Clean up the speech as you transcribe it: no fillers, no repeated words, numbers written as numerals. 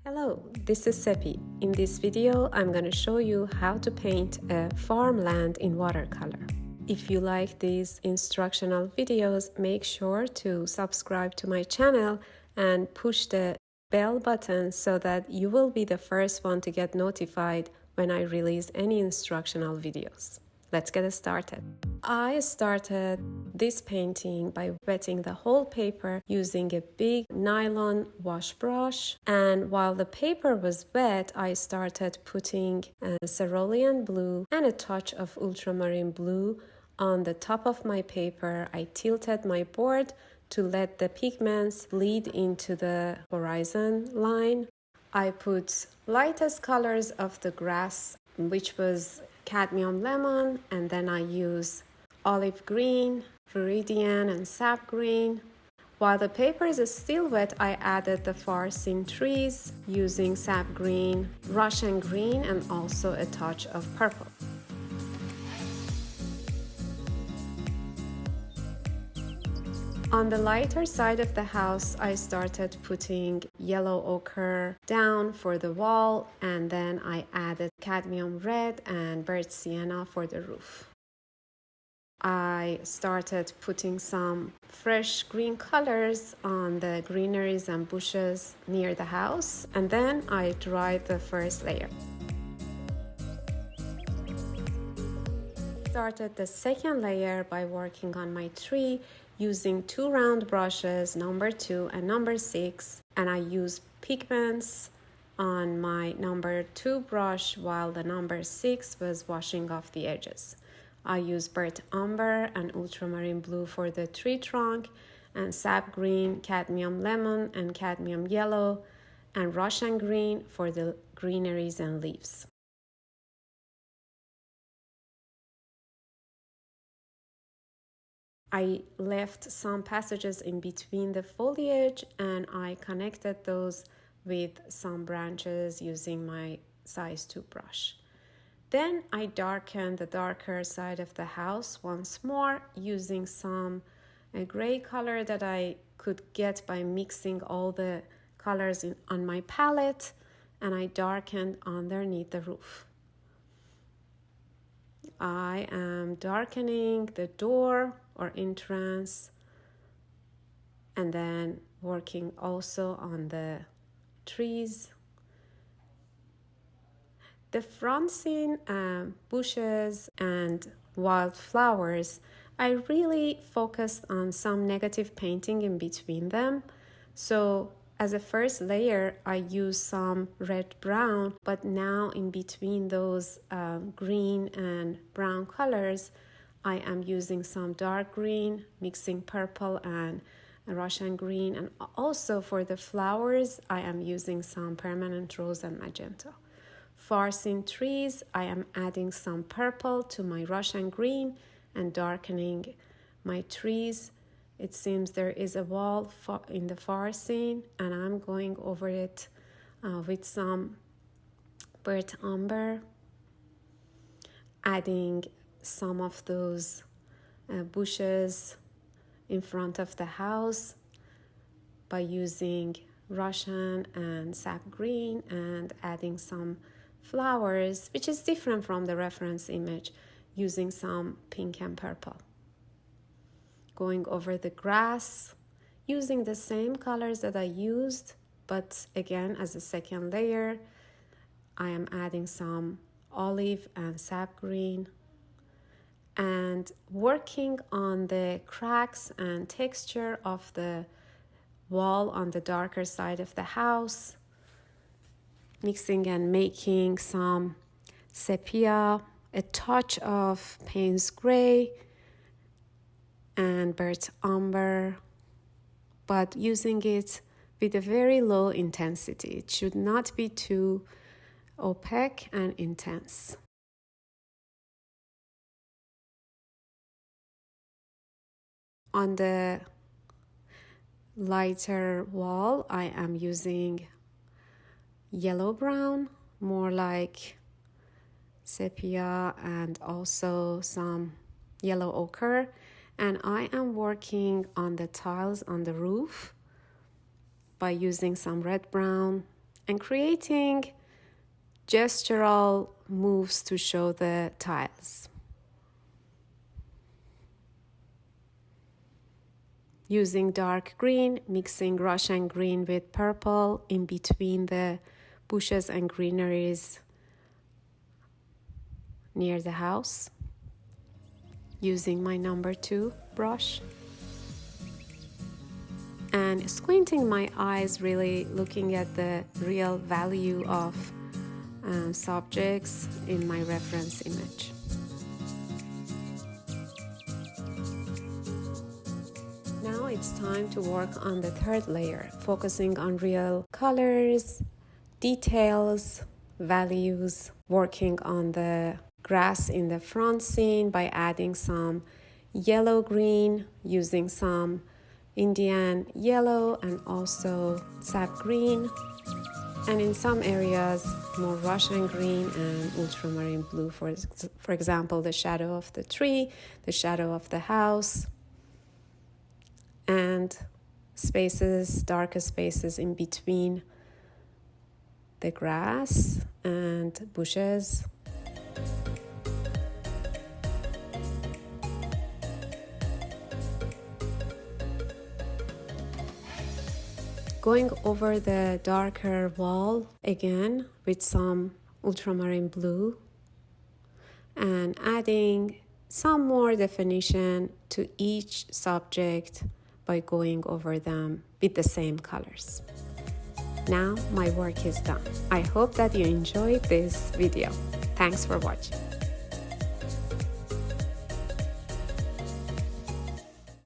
Hello, this is Sepi. In this video, I'm going to show you how to paint a farmland in watercolor. If you like these instructional videos, make sure to subscribe to my channel and push the bell button so that you will be the first one to get notified when I release any instructional videos. Let's get started. I started this painting by wetting the whole paper using a big nylon wash brush, and while the paper was wet, I started putting a cerulean blue and a touch of ultramarine blue on the top of my paper. I tilted my board to let the pigments bleed into the horizon line. I put lightest colors of the grass, which was cadmium lemon, and then I use olive green, viridian, and sap green. While the paper is still wet, I added the far-seen trees using sap green, Russian green, and also a touch of purple. On the lighter side of the house, I started putting yellow ochre down for the wall, and then I added cadmium red and burnt sienna for the roof. I started putting some fresh green colors on the greeneries and bushes near the house, and then I dried the first layer. Started the second layer by working on my tree using two round brushes, number 2 and number 6, and I used pigments on my number 2 brush while the number 6 was washing off the edges. I used burnt umber and ultramarine blue for the tree trunk, and sap green, cadmium lemon, and cadmium yellow, and Russian green for the greeneries and leaves. I left some passages in between the foliage, and I connected those with some branches using my size 2 brush. Then I darkened the darker side of the house once more using some gray color that I could get by mixing all the colors on my palette, and I darkened underneath the roof. I am darkening the door or entrance, and then working also on the trees. The front scene, bushes and wildflowers, I really focused on some negative painting in between them. So as a first layer, I used some red-brown, but now in between those green and brown colors, I am using some dark green, mixing purple and Russian green, and also for the flowers, I am using some permanent rose and magenta. Far-seen trees, I am adding some purple to my Russian green and darkening my trees. It seems there is a wall in the far scene, and I'm going over it with some burnt umber, adding some of those bushes in front of the house by using Russian and sap green, and adding some flowers, which is different from the reference image, using some pink and purple. Going over the grass, using the same colors that I used, but again as a second layer, I am adding some olive and sap green, and working on the cracks and texture of the wall on the darker side of the house, mixing and making some sepia, a touch of Payne's gray and burnt umber, but using it with a very low intensity. It should not be too opaque and intense. On the lighter wall, I am using yellow-brown, more like sepia, and also some yellow ochre. And I am working on the tiles on the roof by using some red-brown and creating gestural moves to show the tiles. Using dark green, mixing Russian green with purple in between the bushes and greeneries near the house. Using my number 2 brush. And squinting my eyes, really looking at the real value of subjects in my reference image. Now it's time to work on the third layer, focusing on real colors, details, values, working on the grass in the front scene by adding some yellow-green, using some Indian yellow and also sap green, and in some areas more Russian green and ultramarine blue, for example the shadow of the tree, the shadow of the house, and spaces, darker spaces in between the grass and bushes. Going over the darker wall again with some ultramarine blue and adding some more definition to each subject by going over them with the same colors. Now my work is done. I hope that you enjoyed this video. Thanks for watching.